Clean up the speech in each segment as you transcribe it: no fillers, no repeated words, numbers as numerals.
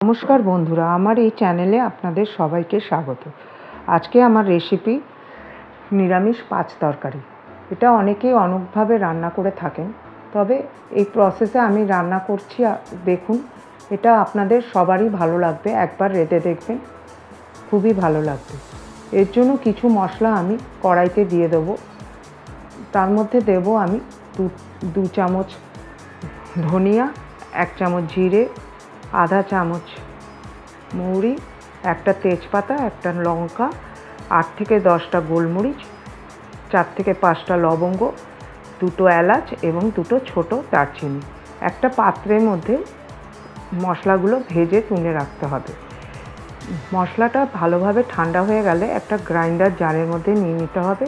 নমস্কার বন্ধুরা, আমার এই চ্যানেলে আপনাদের সবাইকে স্বাগত। আজকে আমার রেসিপি নিরামিষ পাঁচ তরকারি। এটা অনেকেই অনেকভাবে রান্না করে থাকেন, তবে এই প্রসেসে আমি রান্না করছি। দেখুন, এটা আপনাদের সবারই ভালো লাগবে। একবার রেঁধে দেখবেন, খুবই ভালো লাগবে। এর জন্য কিছু মশলা আমি কড়াইতে দিয়ে দেবো। তার মধ্যে দেব আমি দু চামচ ধনিয়া, 1 চামচ জিরে, আধা চামচ মৌরি, একটা তেজপাতা, একটা লঙ্কা, 8 থেকে 10টা গোলমরিচ, 4 থেকে 5টা লবঙ্গ, 2টো এলাচ এবং 2টো ছোট দারচিনি। একটা পাত্রের মধ্যে মশলাগুলো ভেজে তুলে রাখতে হবে। মশলাটা ভালোভাবে ঠান্ডা হয়ে গেলে একটা গ্রাইন্ডার জারের মধ্যে নিয়ে নিতে হবে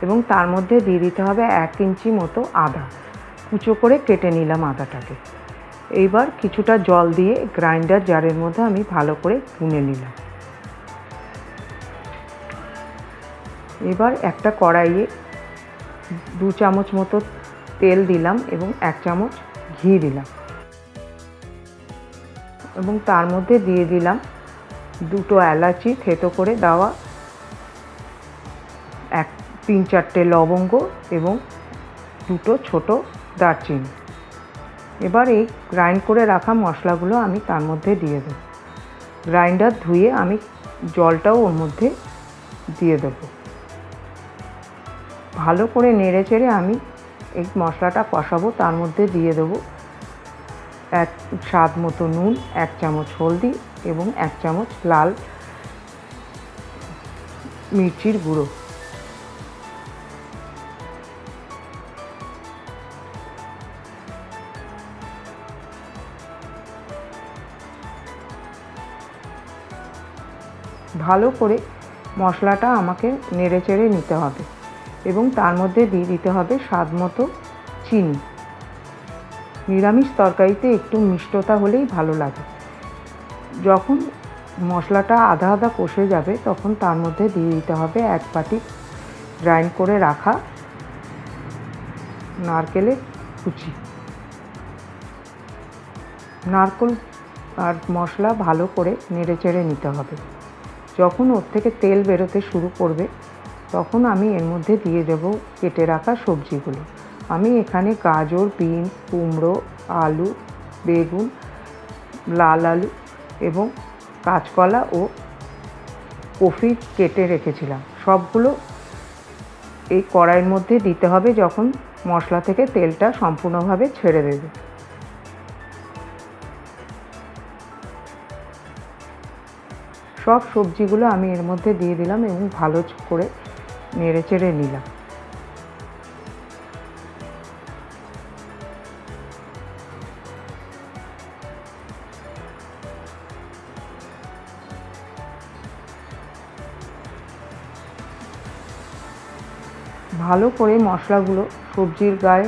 এবং তার মধ্যে দিয়ে দিতে হবে 1 ইঞ্চি মতো আদা। কুচো করে কেটে নিলাম আদাটাকে। এইবার কিছুটা জল দিয়ে গ্রাইন্ডার জারের মধ্যে আমি ভালো করে গুনে নিলাম। এবার একটা কড়াইয়ে 2 চামচ মতো তেল দিলাম এবং 1 চামচ ঘি দিলাম এবং তার মধ্যে দিয়ে দিলাম 2টো এলাচি থেতো করে দেওয়া, 3-4টে লবঙ্গ এবং 2টো ছোট দারচিনি। এবার এই গ্রাইন্ড করে রাখা মশলাগুলো আমি তার মধ্যে দিয়ে দেব। গ্রাইন্ডার ধুয়ে আমি জলটাও ওর মধ্যে দিয়ে দেব। ভালো করে নেড়ে চেড়ে আমি এই মশলাটা কষাবো। তার মধ্যে দিয়ে দেব স্বাদ মতো নুন, 1 চামচ হলদি এবং 1 চামচ লাল মির্চির গুঁড়ো। ভালো করে মশলাটা আমাকে নেড়ে চেড়ে নিতে হবে এবং তার মধ্যে দিয়ে দিতে হবে স্বাদ মতো চিনি। নিরামিষ তরকারিতে একটু মিষ্টতা হলেই ভালো লাগে। যখন মশলাটা আধা আধা কষে যাবে তখন তার মধ্যে দিয়ে দিতে হবে 1 বাটি গ্রাইন্ড করে রাখা নারকেলের কুচি। নারকেল আর মশলা ভালো করে নেড়ে চেড়ে নিতে হবে। যখন ওর থেকে তেল বেরোতে শুরু করবে তখন আমি এর মধ্যে দিয়ে দেব কেটে রাখা সবজিগুলো। আমি এখানে গাজর, বিনস, কুমড়ো, আলু, বেগুন, লাল আলু এবং কাঁচকলা ও কফি কেটে রেখেছিলাম। সবগুলো এই কড়াইয়ের মধ্যে দিতে হবে যখন মশলা থেকে তেলটা সম্পূর্ণভাবে ছেড়ে দেবে। সব সবজিগুলো আমি এর মধ্যে দিয়ে দিলাম এবং ভালো করে নেড়ে চেড়ে নিলাম। ভালো করে মশলাগুলো সবজির গায়ে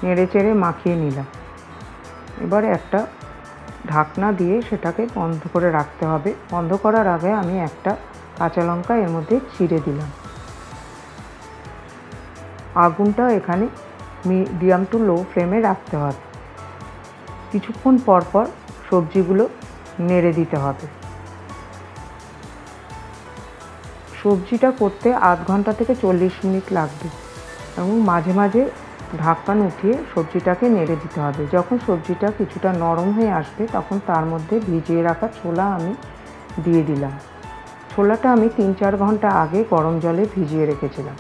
নেড়ে চেড়ে মাখিয়ে নিলাম। এবার একটা ঢাকনা দিয়ে সেটাকে বন্ধ করে রাখতে হবে। বন্ধ করার আগে আমি একটা কাঁচা লঙ্কা এর মধ্যে চিড়ে দিলাম। আগুনটা এখানে মিডিয়াম টু লো ফ্লেমে রাখতে হবে। কিছুক্ষণ পর পর সবজিগুলো নেড়ে দিতে হবে। সবজিটা করতে আধ ঘন্টা থেকে 40 মিনিট লাগবে এবং মাঝে মাঝে ঢাকনা উঠিয়ে সবজিটাকে নেড়ে দিতে হবে। যখন সবজিটা কিছুটা নরম হয়ে আসবে তখন তার মধ্যে ভিজিয়ে রাখা ছোলা আমি দিয়ে দিলাম। ছোলাটা আমি 3-4 ঘন্টা আগে গরম জলে ভিজিয়ে রেখেছিলাম।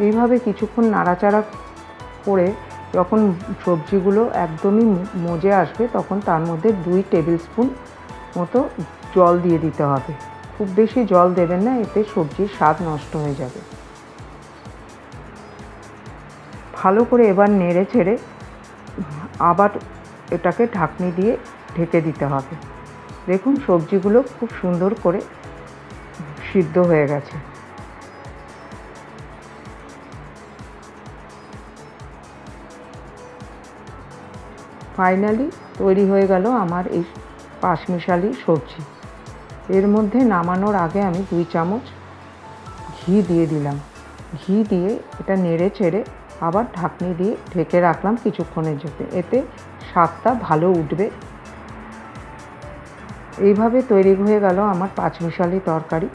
এইভাবে কিছুক্ষণ নাড়াচাড়া করে যখন সবজিগুলো একদমই মজে আসবে তখন তার মধ্যে 2 টেবিল স্পুন মতো জল দিয়ে দিতে হবে। খুব বেশি জল দেবেন না, এতে সবজির স্বাদ নষ্ট হয়ে যাবে। ভালো করে এবার নেড়ে ছেড়ে আবার এটাকে ঢাকনি দিয়ে ঢেকে দিতে হবে। দেখুন, সবজিগুলো খুব সুন্দর করে সিদ্ধ হয়ে গেছে। ফাইনালি তৈরি হয়ে গেল আমার এই পাঁচমিশালি সবজি। এর মধ্যে নামানোর আগে আমি 2 চামচ ঘি দিয়ে দিলাম। ঘি দিয়ে এটা নেড়ে চেড়ে আবার ঢাকনি দিয়ে ঢেকে রাখলাম কিছুক্ষণের জন্য। এতে স্বাদটা ভালো উঠবে। এইভাবে তৈরি হয়ে গেল আমার পাঁচমিশালি তরকারি।